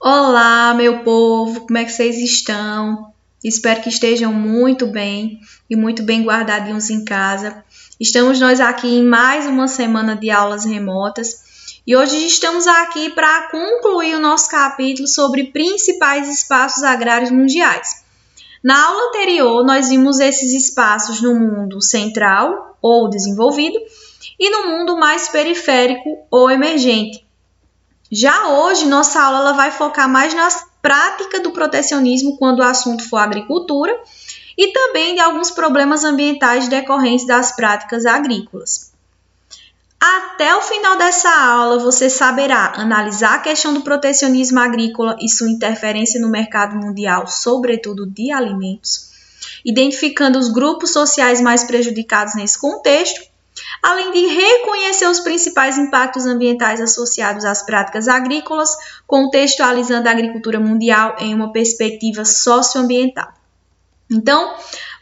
Olá, meu povo, como é que vocês estão? Espero que estejam muito bem e muito bem guardadinhos em casa. Estamos nós aqui em mais uma semana de aulas remotas e hoje estamos aqui para concluir o nosso capítulo sobre principais espaços agrários mundiais. Na aula anterior, nós vimos esses espaços no mundo central ou desenvolvido e no mundo mais periférico ou emergente. Já hoje, nossa aula ela vai focar mais na prática do protecionismo quando o assunto for agricultura e também de alguns problemas ambientais decorrentes das práticas agrícolas. Até o final dessa aula, você saberá analisar a questão do protecionismo agrícola e sua interferência no mercado mundial, sobretudo de alimentos, identificando os grupos sociais mais prejudicados nesse contexto, além de reconhecer os principais impactos ambientais associados às práticas agrícolas, contextualizando a agricultura mundial em uma perspectiva socioambiental. Então,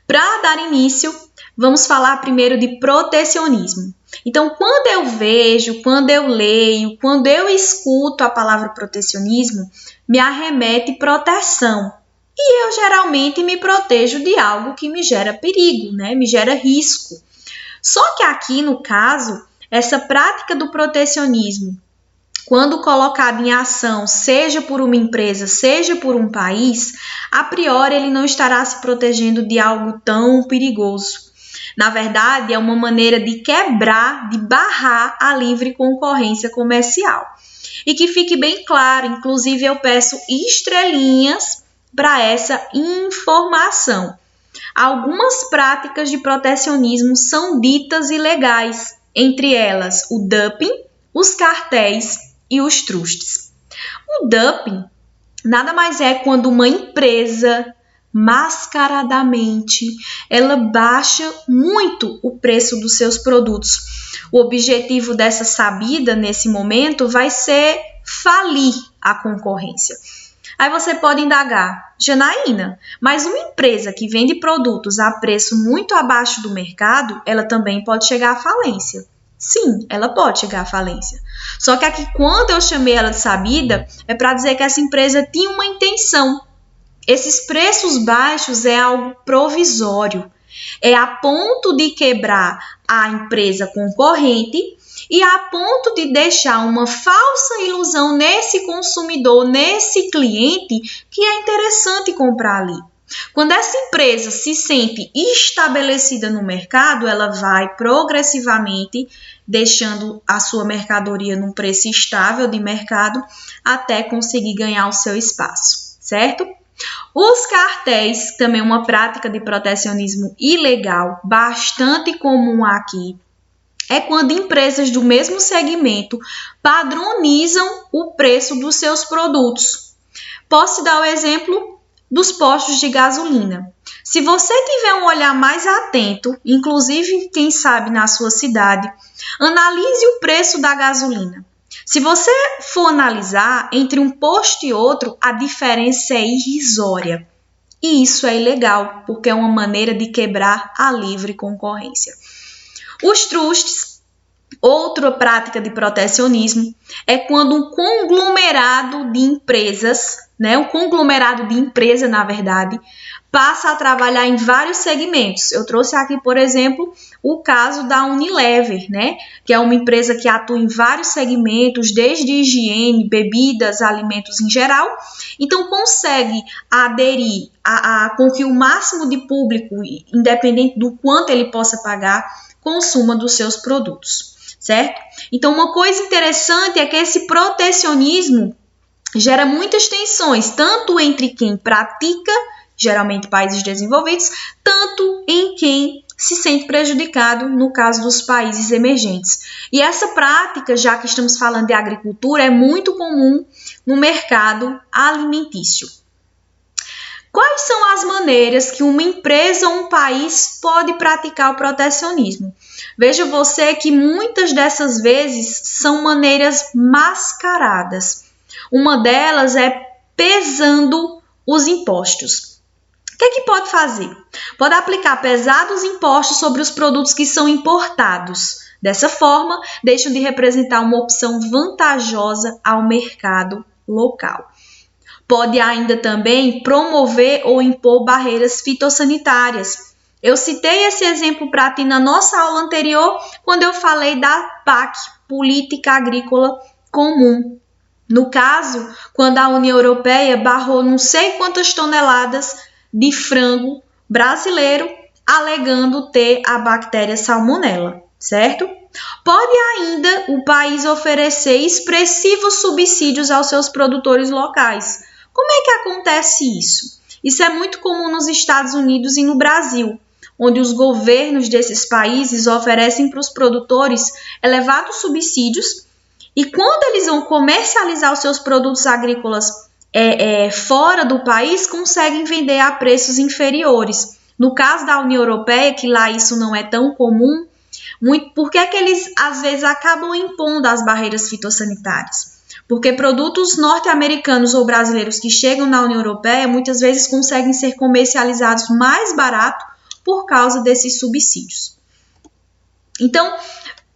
para dar início, vamos falar primeiro de protecionismo. Então, quando eu vejo, quando eu leio, quando eu escuto a palavra protecionismo, me arremete proteção. E eu geralmente me protejo de algo que me gera perigo, né? Me gera risco. Só que aqui, no caso, essa prática do protecionismo, quando colocada em ação, seja por uma empresa, seja por um país, a priori ele não estará se protegendo de algo tão perigoso. Na verdade, é uma maneira de quebrar, de barrar a livre concorrência comercial. E que fique bem claro, inclusive eu peço estrelinhas para essa informação. Algumas práticas de protecionismo são ditas ilegais, entre elas o dumping, os cartéis e os trustes. O dumping nada mais é quando uma empresa, mascaradamente, ela baixa muito o preço dos seus produtos. O objetivo dessa sabida, nesse momento, vai ser falir a concorrência. Aí você pode indagar, Janaína, mas uma empresa que vende produtos a preço muito abaixo do mercado, ela também pode chegar à falência. Sim, ela pode chegar à falência. Só que aqui, quando eu chamei ela de sabida, é para dizer que essa empresa tinha uma intenção. Esses preços baixos é algo provisório. É a ponto de quebrar a empresa concorrente e a ponto de deixar uma falsa ilusão nesse consumidor, nesse cliente, que é interessante comprar ali. Quando essa empresa se sente estabelecida no mercado, ela vai progressivamente deixando a sua mercadoria num preço estável de mercado até conseguir ganhar o seu espaço, certo? Os cartéis, também uma prática de protecionismo ilegal, bastante comum aqui, é quando empresas do mesmo segmento padronizam o preço dos seus produtos. Posso dar o exemplo dos postos de gasolina. Se você tiver um olhar mais atento, inclusive, quem sabe, na sua cidade, analise o preço da gasolina. Se você for analisar, entre um posto e outro, a diferença é irrisória. E isso é ilegal, porque é uma maneira de quebrar a livre concorrência. Os trustes, outra prática de protecionismo, é quando um conglomerado de empresas, um conglomerado de empresa, na verdade, passa a trabalhar em vários segmentos. Eu trouxe aqui, por exemplo, o caso da Unilever, que é uma empresa que atua em vários segmentos, desde higiene, bebidas, alimentos em geral. Então, consegue aderir com que o máximo de público, independente do quanto ele possa pagar, consuma dos seus produtos, certo? Então, uma coisa interessante é que esse protecionismo gera muitas tensões, tanto entre quem pratica, geralmente países desenvolvidos, tanto em quem se sente prejudicado, no caso dos países emergentes. E essa prática, já que estamos falando de agricultura, é muito comum no mercado alimentício. Quais são as maneiras que uma empresa ou um país pode praticar o protecionismo? Veja você que muitas dessas vezes são maneiras mascaradas. Uma delas é pesando os impostos. O que é que pode fazer? Pode aplicar pesados impostos sobre os produtos que são importados. Dessa forma, deixam de representar uma opção vantajosa ao mercado local. Pode ainda também promover ou impor barreiras fitossanitárias. Eu citei esse exemplo para ti na nossa aula anterior, quando eu falei da PAC, Política Agrícola Comum. No caso, quando a União Europeia barrou não sei quantas toneladas de frango brasileiro, alegando ter a bactéria Salmonella, certo? Pode ainda o país oferecer expressivos subsídios aos seus produtores locais. Como é que acontece isso? Isso é muito comum nos Estados Unidos e no Brasil, onde os governos desses países oferecem para os produtores elevados subsídios e quando eles vão comercializar os seus produtos agrícolas fora do país, conseguem vender a preços inferiores. No caso da União Europeia, que lá isso não é tão comum, por que é que eles às vezes acabam impondo as barreiras fitossanitárias? Porque produtos norte-americanos ou brasileiros que chegam na União Europeia muitas vezes conseguem ser comercializados mais barato por causa desses subsídios. Então,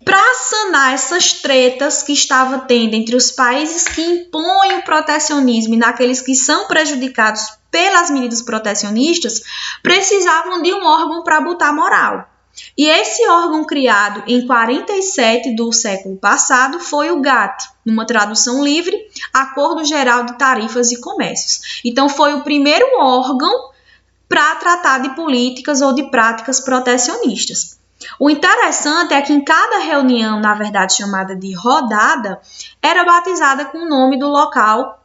para sanar essas tretas que estava tendo entre os países que impõem o protecionismo e naqueles que são prejudicados pelas medidas protecionistas, precisavam de um órgão para botar moral. E esse órgão criado em 47 do século passado foi o GATT, numa tradução livre, Acordo Geral de Tarifas e Comércios. Então, foi o primeiro órgão para tratar de políticas ou de práticas protecionistas. O interessante é que em cada reunião, na verdade chamada de rodada, era batizada com o nome do local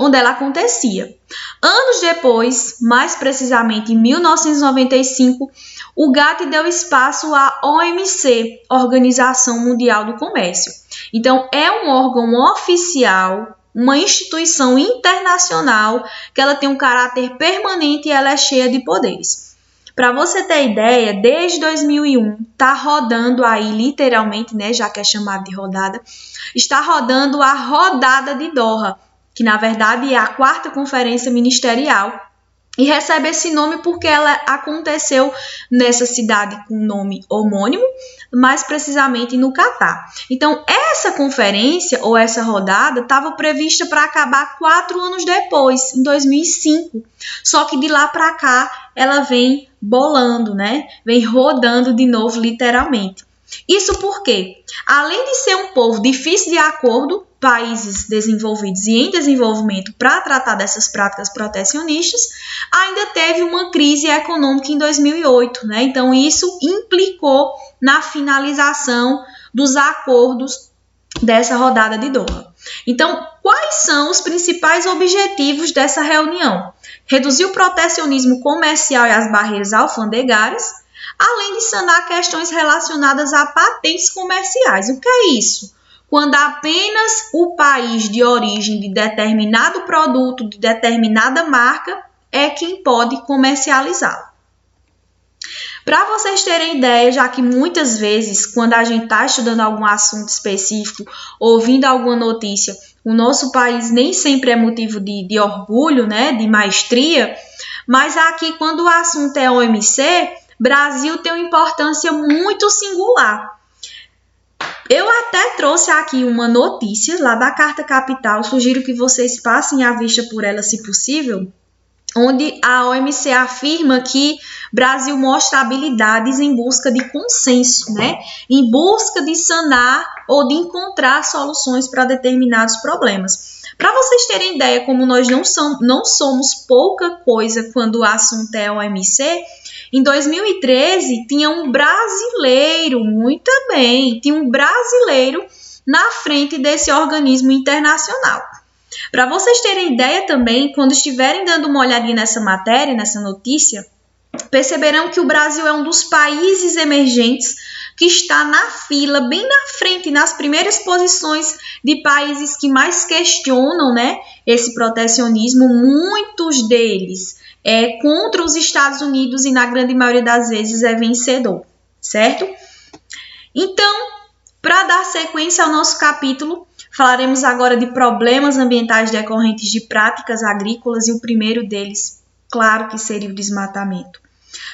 onde ela acontecia. Anos depois, mais precisamente em 1995, o GATT deu espaço à OMC, Organização Mundial do Comércio. Então, é um órgão oficial, uma instituição internacional, que ela tem um caráter permanente e ela é cheia de poderes. Para você ter ideia, desde 2001, está rodando aí, literalmente, né, já que é chamado de rodada, está rodando a Rodada de Doha, que na verdade é a 4ª Conferência Ministerial, e recebe esse nome porque ela aconteceu nessa cidade com nome homônimo, mais precisamente no Catar. Então, essa conferência ou essa rodada estava prevista para acabar 4 anos depois, em 2005. Só que de lá para cá ela vem bolando, né? Vem rodando de novo, literalmente. Isso porque, além de ser um povo difícil de acordo, países desenvolvidos e em desenvolvimento para tratar dessas práticas protecionistas, ainda teve uma crise econômica em 2008, né? Então, isso implicou na finalização dos acordos dessa rodada de Doha. Então, quais são os principais objetivos dessa reunião? Reduzir o protecionismo comercial e as barreiras alfandegárias, além de sanar questões relacionadas a patentes comerciais. O que é isso? Quando apenas o país de origem de determinado produto, de determinada marca, é quem pode comercializá-lo. Para vocês terem ideia, já que muitas vezes, quando a gente está estudando algum assunto específico, ouvindo alguma notícia, o nosso país nem sempre é motivo de orgulho, né, de maestria, mas aqui, quando o assunto é OMC, Brasil tem uma importância muito singular. Eu até trouxe aqui uma notícia lá da Carta Capital, sugiro que vocês passem a vista por ela, se possível, onde a OMC afirma que Brasil mostra habilidades em busca de consenso, né? Em busca de sanar ou de encontrar soluções para determinados problemas. Para vocês terem ideia, como nós não somos pouca coisa quando o assunto é OMC, em 2013 tinha um brasileiro, muito bem, tinha um brasileiro na frente desse organismo internacional. Para vocês terem ideia também, quando estiverem dando uma olhadinha nessa matéria, nessa notícia, perceberão que o Brasil é um dos países emergentes que está na fila, bem na frente, nas primeiras posições de países que mais questionam, né, esse protecionismo. Muitos deles é contra os Estados Unidos e na grande maioria das vezes é vencedor, certo? Então, para dar sequência ao nosso capítulo, falaremos agora de problemas ambientais decorrentes de práticas agrícolas e o primeiro deles, claro que seria o desmatamento.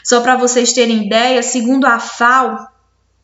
Só para vocês terem ideia, segundo a FAO,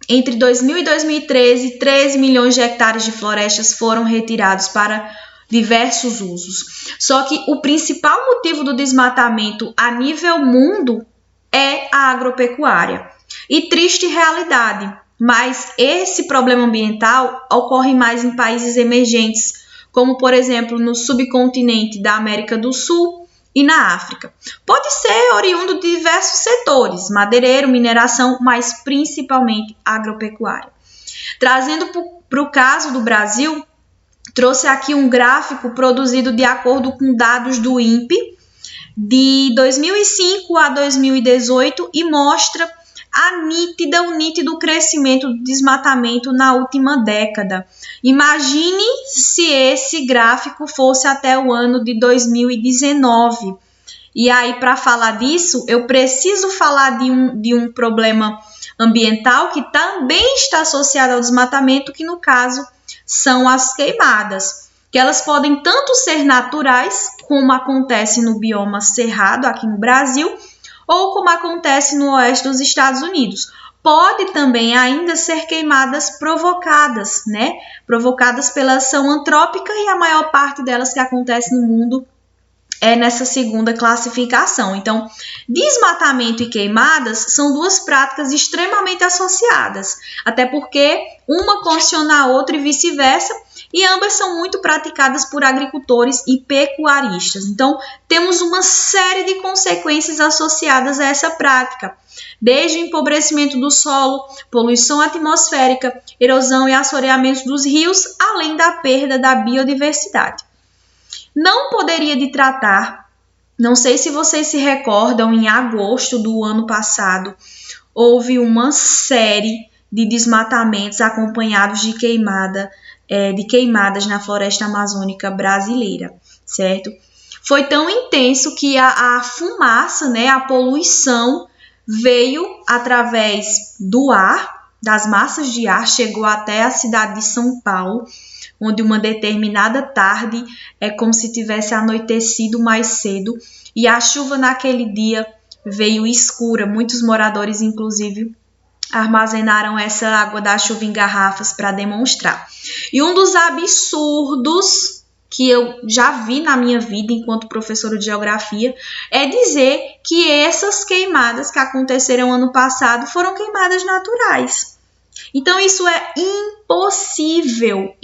entre 2000 e 2013, 13 milhões de hectares de florestas foram retirados para diversos usos. Só que o principal motivo do desmatamento a nível mundo é a agropecuária. E triste realidade, mas esse problema ambiental ocorre mais em países emergentes, como por exemplo no subcontinente da América do Sul e na África. Pode ser oriundo de diversos setores, madeireiro, mineração, mas principalmente agropecuária. Trazendo para o caso do Brasil, trouxe aqui um gráfico produzido de acordo com dados do INPE de 2005 a 2018 e mostra o nítido crescimento do desmatamento na última década. Imagine se esse gráfico fosse até o ano de 2019. E aí, para falar disso, eu preciso falar de um problema ambiental que também está associado ao desmatamento, que no caso são as queimadas, que elas podem tanto ser naturais, como acontece no bioma cerrado aqui no Brasil, ou como acontece no oeste dos Estados Unidos. Pode também ainda ser queimadas provocadas, né? Provocadas pela ação antrópica, e a maior parte delas que acontece no mundo é nessa segunda classificação. Então, desmatamento e queimadas são duas práticas extremamente associadas, até porque uma condiciona a outra e vice-versa, e ambas são muito praticadas por agricultores e pecuaristas. Então, temos uma série de consequências associadas a essa prática, desde o empobrecimento do solo, poluição atmosférica, erosão e assoreamento dos rios, além da perda da biodiversidade. Não poderia de tratar, não sei se vocês se recordam, em agosto do ano passado, houve uma série de desmatamentos acompanhados de queimadas na floresta amazônica brasileira, certo? Foi tão intenso que a fumaça, né, a poluição veio através do ar, das massas de ar, chegou até a cidade de São Paulo, onde uma determinada tarde é como se tivesse anoitecido mais cedo, e a chuva naquele dia veio escura. Muitos moradores, inclusive, armazenaram essa água da chuva em garrafas para demonstrar. E um dos absurdos que eu já vi na minha vida enquanto professora de geografia é dizer que essas queimadas que aconteceram ano passado foram queimadas naturais. Então, isso é impossível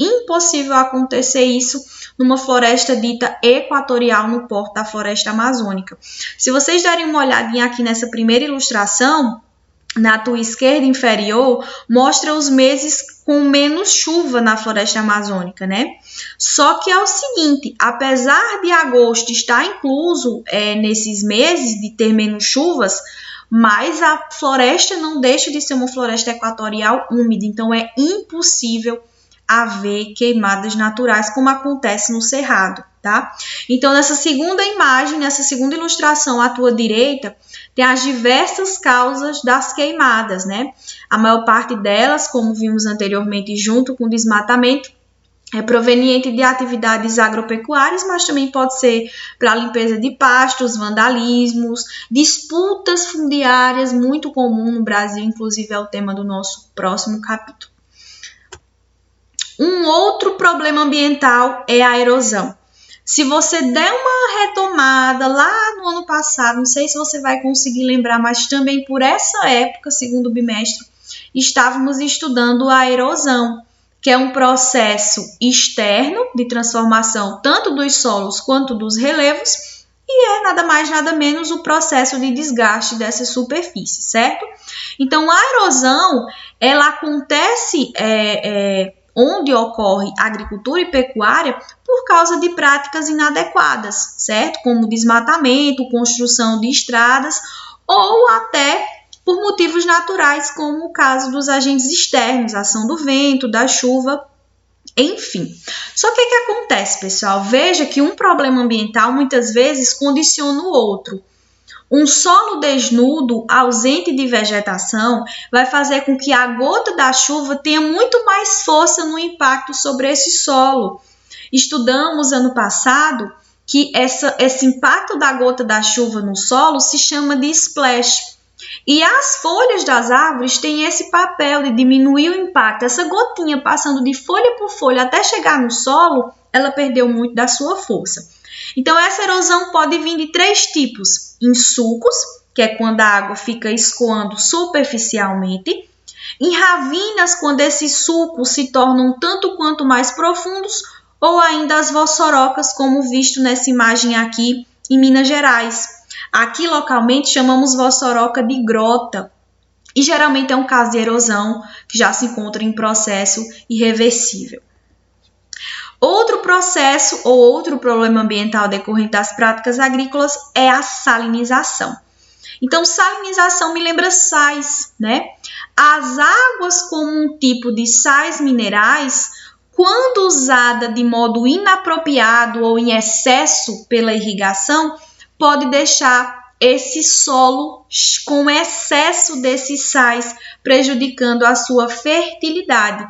acontecer isso numa floresta dita equatorial no porto da floresta amazônica. Se vocês derem uma olhadinha aqui nessa primeira ilustração, na tua esquerda inferior, mostra os meses com menos chuva na floresta amazônica, né? Só que é o seguinte, apesar de agosto estar incluso nesses meses de ter menos chuvas, mas a floresta não deixa de ser uma floresta equatorial úmida, então é impossível haver queimadas naturais como acontece no Cerrado, tá? Então, nessa segunda imagem, nessa segunda ilustração à tua direita, tem as diversas causas das queimadas, né? A maior parte delas, como vimos anteriormente, junto com o desmatamento, é proveniente de atividades agropecuárias, mas também pode ser para a limpeza de pastos, vandalismos, disputas fundiárias, muito comum no Brasil, inclusive é o tema do nosso próximo capítulo. Um outro problema ambiental é a erosão. Se você der uma retomada lá no ano passado, não sei se você vai conseguir lembrar, mas também por essa época, segundo bimestre, estávamos estudando a erosão, que é um processo externo de transformação tanto dos solos quanto dos relevos, e é nada mais nada menos o processo de desgaste dessa superfície, certo? Então, a erosão, ela acontece onde ocorre agricultura e pecuária por causa de práticas inadequadas, certo? Como desmatamento, construção de estradas ou até por motivos naturais, como o caso dos agentes externos, a ação do vento, da chuva, enfim. Só que o que acontece, pessoal? Veja que um problema ambiental muitas vezes condiciona o outro. Um solo desnudo, ausente de vegetação, vai fazer com que a gota da chuva tenha muito mais força no impacto sobre esse solo. Estudamos ano passado que esse impacto da gota da chuva no solo se chama de splash. E as folhas das árvores têm esse papel de diminuir o impacto. Essa gotinha passando de folha por folha até chegar no solo ela perdeu muito da sua força. Então, essa erosão pode vir de 3 tipos: em sulcos, que é quando a água fica escoando superficialmente; em ravinas, quando esses sulcos se tornam tanto quanto mais profundos; ou ainda as vossorocas, como visto nessa imagem aqui em Minas Gerais. Aqui, localmente, chamamos vossoroca de grota, e geralmente é um caso de erosão que já se encontra em processo irreversível. Outro processo ou outro problema ambiental decorrente das práticas agrícolas é a salinização. Então, salinização me lembra sais, né? As águas como um tipo de sais minerais, quando usada de modo inapropriado ou em excesso pela irrigação, pode deixar esse solo com excesso desses sais, prejudicando a sua fertilidade,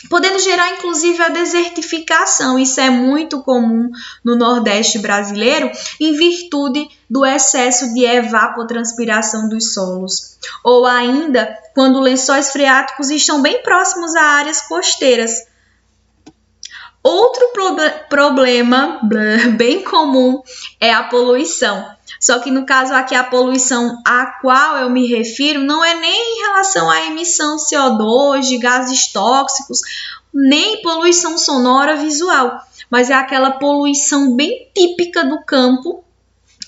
podendo gerar inclusive a desertificação. Isso é muito comum no Nordeste brasileiro, em virtude do excesso de evapotranspiração dos solos. Ou ainda, quando lençóis freáticos estão bem próximos a áreas costeiras. Outro problema bem comum é a poluição. Só que no caso aqui, a poluição a qual eu me refiro não é nem em relação à emissão de CO2, de gases tóxicos, nem poluição sonora visual, mas é aquela poluição bem típica do campo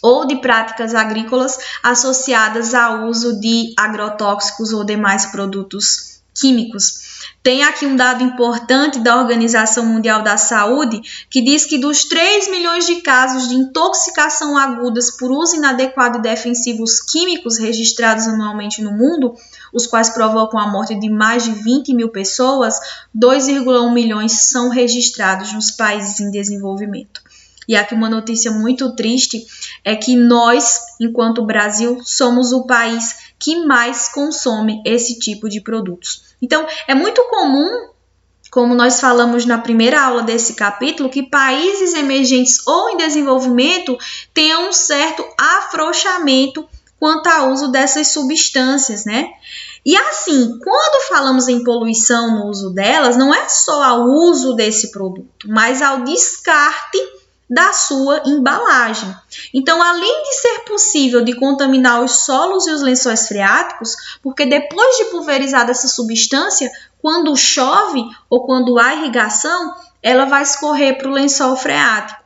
ou de práticas agrícolas associadas ao uso de agrotóxicos ou demais produtos químicos. Tem aqui um dado importante da Organização Mundial da Saúde, que diz que dos 3 milhões de casos de intoxicação agudas por uso inadequado de defensivos químicos registrados anualmente no mundo, os quais provocam a morte de mais de 20 mil pessoas, 2,1 milhões são registrados nos países em desenvolvimento. E aqui uma notícia muito triste é que nós, enquanto Brasil, somos o país que mais consome esse tipo de produtos. Então, é muito comum, como nós falamos na primeira aula desse capítulo, que países emergentes ou em desenvolvimento tenham um certo afrouxamento quanto ao uso dessas substâncias, né? E assim, quando falamos em poluição no uso delas, não é só ao uso desse produto, mas ao descarte da sua embalagem. Então, além de ser possível de contaminar os solos e os lençóis freáticos, porque depois de pulverizada essa substância, quando chove ou quando há irrigação, ela vai escorrer para o lençol freático.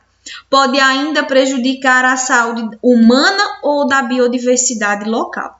Pode ainda prejudicar a saúde humana ou da biodiversidade local.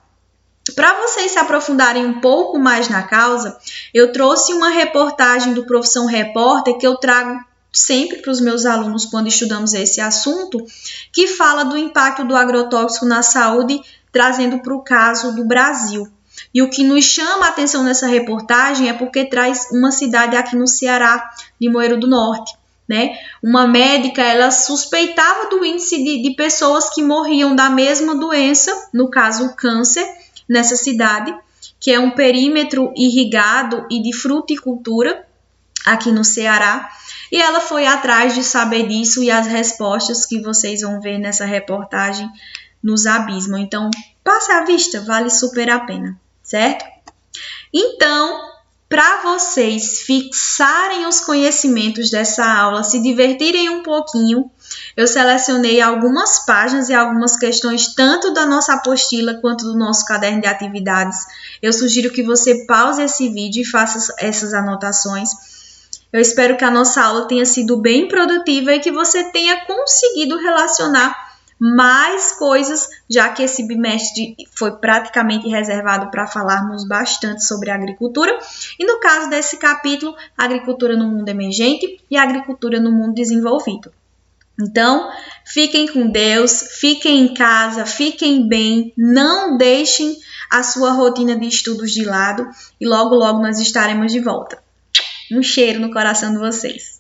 Para vocês se aprofundarem um pouco mais na causa, eu trouxe uma reportagem do Profissão Repórter que eu trago sempre para os meus alunos quando estudamos esse assunto, que fala do impacto do agrotóxico na saúde, trazendo para o caso do Brasil. E o que nos chama a atenção nessa reportagem é porque traz uma cidade aqui no Ceará, Limoeiro do Norte, né? Uma médica, ela suspeitava do índice de pessoas que morriam da mesma doença, no caso o câncer, nessa cidade, que é um perímetro irrigado e de fruticultura aqui no Ceará. E ela foi atrás de saber disso e as respostas que vocês vão ver nessa reportagem nos abismam. Então, passe à vista, vale super a pena, certo? Então, para vocês fixarem os conhecimentos dessa aula, se divertirem um pouquinho, eu selecionei algumas páginas e algumas questões, tanto da nossa apostila quanto do nosso caderno de atividades. Eu sugiro que você pause esse vídeo e faça essas anotações. Eu espero que a nossa aula tenha sido bem produtiva e que você tenha conseguido relacionar mais coisas, já que esse bimestre foi praticamente reservado para falarmos bastante sobre agricultura. E no caso desse capítulo, agricultura no mundo emergente e agricultura no mundo desenvolvido. Então, fiquem com Deus, fiquem em casa, fiquem bem, não deixem a sua rotina de estudos de lado e logo, logo nós estaremos de volta. Um cheiro no coração de vocês.